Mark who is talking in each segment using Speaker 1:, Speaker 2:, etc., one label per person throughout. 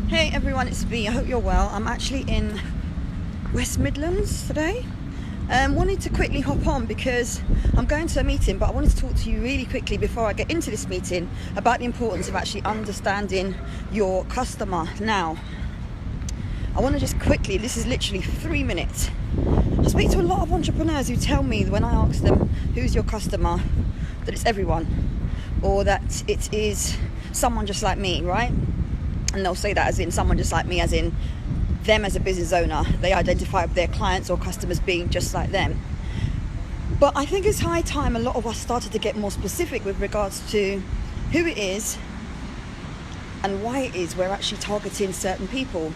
Speaker 1: Hey everyone, it's V. I hope you're well. I'm actually in West Midlands today. Wanted to quickly hop on because I'm going to a meeting, but I wanted to talk to you really quickly before I get into this meeting about the importance of actually understanding your customer. Now, I want to just quickly, this is literally 3 minutes. I speak to a lot of entrepreneurs who tell me when I ask them who's your customer, that it's everyone, or that it is someone just like me, right? And they'll say that as in someone just like me, as in them as a business owner. They identify their clients or customers being just like them. But I think it's high time a lot of us started to get more specific with regards to who it is and why it is we're actually targeting certain people.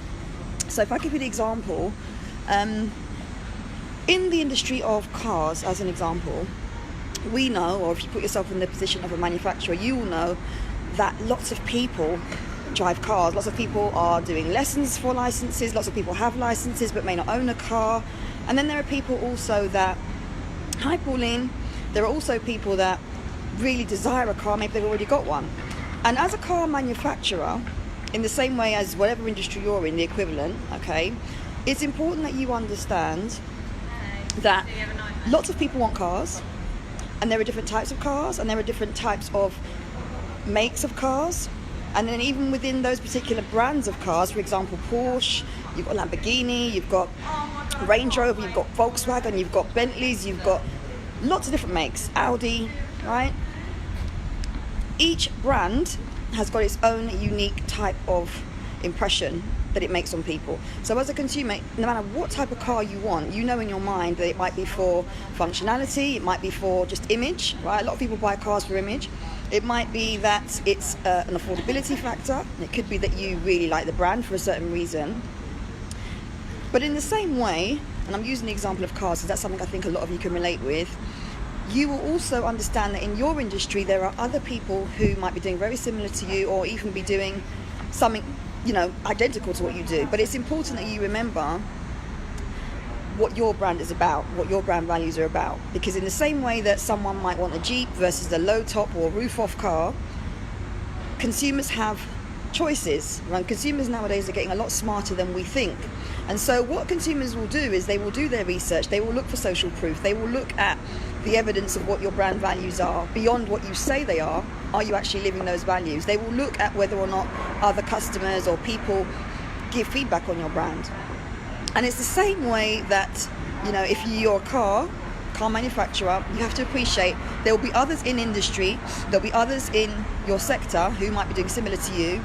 Speaker 1: So if I give you the example, in the industry of cars, as an example, we know, or if you put yourself in the position of a manufacturer, you will know that lots of people drive cars. Lots of people are doing lessons for licenses. Lots of people have licenses but may not own a car. And then there are people also that, hi Pauline, there are also people that really desire a car, maybe they've already got one. And as a car manufacturer, in the same way as whatever industry you're in, the equivalent, okay, it's important that you understand that lots of people want cars, and there are different types of cars, and there are different types of makes of cars. And then even within those particular brands of cars, for example, Porsche, you've got Lamborghini, you've got Range Rover, you've got Volkswagen, you've got Bentleys, you've got lots of different makes, Audi, right? Each brand has got its own unique type of impression that it makes on people. So as a consumer, no matter what type of car you want, you know in your mind that it might be for functionality, it might be for just image, right? A lot of people buy cars for image. It might be that it's an affordability factor. It could be that you really like the brand for a certain reason. But in the same way, and I'm using the example of cars because that's something I think a lot of you can relate with, you will also understand that in your industry there are other people who might be doing very similar to you, or even be doing something, identical to what you do. But it's important that you remember what your brand is about, what your brand values are about. Because in the same way that someone might want a Jeep versus a low top or roof off car, consumers have choices. And consumers nowadays are getting a lot smarter than we think. And so what consumers will do is they will do their research, they will look for social proof, they will look at the evidence of what your brand values are, beyond what you say they are you actually living those values? They will look at whether or not other customers or people give feedback on your brand. And it's the same way that, if you're a car manufacturer, you have to appreciate there will be others in industry, there'll be others in your sector who might be doing similar to you,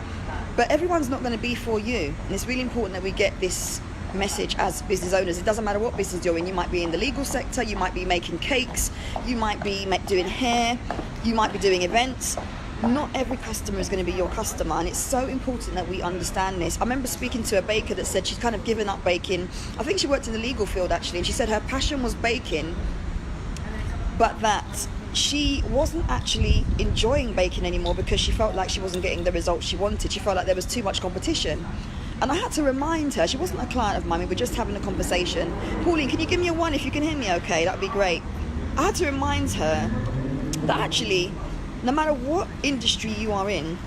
Speaker 1: but everyone's not going to be for you. And it's really important that we get this message as business owners. It doesn't matter what business you're in. You might be in the legal sector, you might be making cakes, you might be doing hair, you might be doing events. Not every customer is going to be your customer, and it's so important that we understand this. I remember speaking to a baker that said she's kind of given up baking. I think she worked in the legal field actually, and she said her passion was baking, but that she wasn't actually enjoying baking anymore because she felt like she wasn't getting the results she wanted. She felt like there was too much competition. And I had to remind her, she wasn't a client of mine, we were just having a conversation. Pauline, can you give me a 1 if you can hear me okay? That'd be great. I had to remind her that actually, no matter what industry you are in,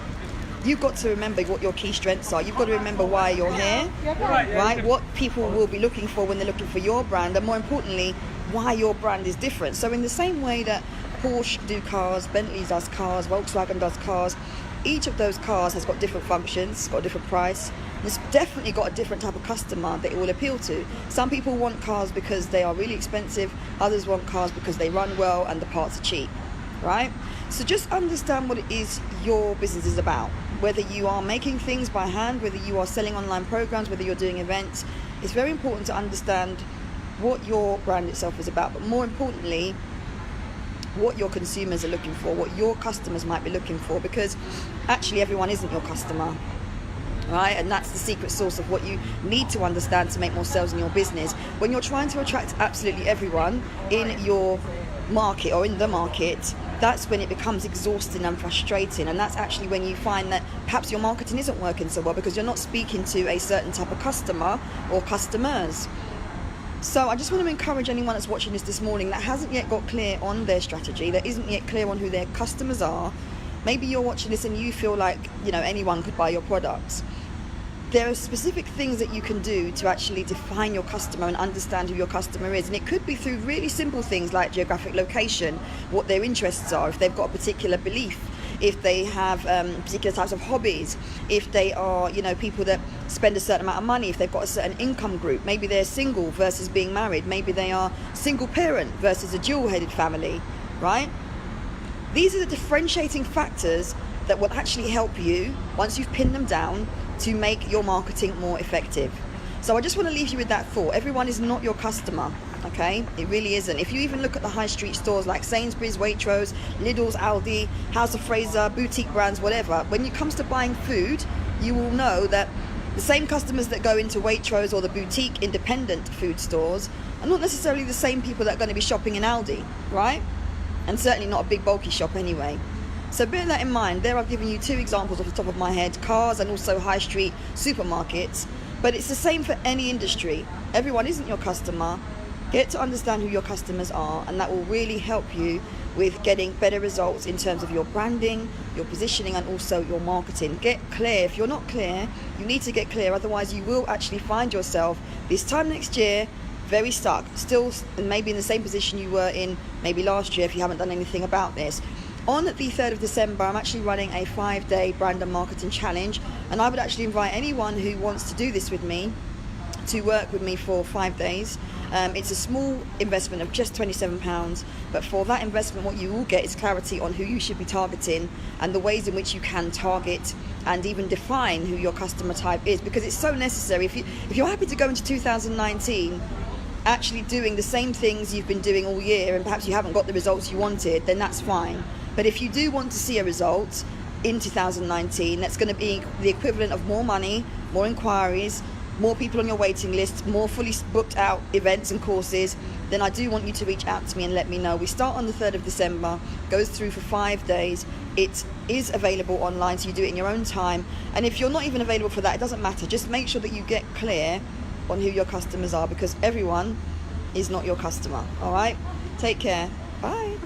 Speaker 1: you've got to remember what your key strengths are. You've got to remember why you're here, right? What people will be looking for when they're looking for your brand, and more importantly, why your brand is different. So in the same way that Porsche do cars, Bentley does cars, Volkswagen does cars, each of those cars has got different functions, got a different price. It's definitely got a different type of customer that it will appeal to. Some people want cars because they are really expensive, others want cars because they run well and the parts are cheap, right? So just understand what it is your business is about. Whether you are making things by hand, whether you are selling online programs, whether you're doing events, it's very important to understand what your brand itself is about, but more importantly, what your consumers are looking for, what your customers might be looking for, because actually everyone isn't your customer, right? And that's the secret sauce of what you need to understand to make more sales in your business. When you're trying to attract absolutely everyone in your market or in the market, that's when it becomes exhausting and frustrating. And that's actually when you find that perhaps your marketing isn't working so well because you're not speaking to a certain type of customer or customers. So I just want to encourage anyone that's watching this morning that hasn't yet got clear on their strategy, that isn't yet clear on who their customers are. Maybe you're watching this and you feel like, anyone could buy your products. there are specific things that you can do to actually define your customer and understand who your customer is. And it could be through really simple things like geographic location, what their interests are, if they've got a particular belief, if they have particular types of hobbies, if they are, people that spend a certain amount of money, if they've got a certain income group, maybe they're single versus being married, maybe they are single parent versus a dual-headed family, right? These are the differentiating factors that will actually help you, once you've pinned them down, to make your marketing more effective. So I just want to leave you with that thought. Everyone is not your customer, okay? It really isn't. If you even look at the high street stores like Sainsbury's, Waitrose, Lidl's, Aldi, House of Fraser, boutique brands, whatever, when it comes to buying food, you will know that the same customers that go into Waitrose or the boutique independent food stores are not necessarily the same people that are going to be shopping in Aldi, right? And certainly not a big bulky shop anyway. So bear that in mind. There I've given you 2 examples off the top of my head, cars and also high street supermarkets. But it's the same for any industry. Everyone isn't your customer. Get to understand who your customers are, and that will really help you with getting better results in terms of your branding, your positioning, and also your marketing. Get clear. If you're not clear, you need to get clear. Otherwise, you will actually find yourself this time next year very stuck, still maybe in the same position you were in maybe last year if you haven't done anything about this. On the 3rd of December, I'm actually running a 5-day brand and marketing challenge, and I would actually invite anyone who wants to do this with me to work with me for 5 days. It's a small investment of just £27, but for that investment what you will get is clarity on who you should be targeting and the ways in which you can target and even define who your customer type is, because it's so necessary. If you're happy to go into 2019 actually doing the same things you've been doing all year and perhaps you haven't got the results you wanted, then that's fine. But if you do want to see a result in 2019, that's going to be the equivalent of more money, more inquiries, more people on your waiting list, more fully booked out events and courses, then I do want you to reach out to me and let me know. We start on the 3rd of December, goes through for 5 days. It is available online, so you do it in your own time. And if you're not even available for that, it doesn't matter. Just make sure that you get clear on who your customers are, because everyone is not your customer. All right? Take care. Bye.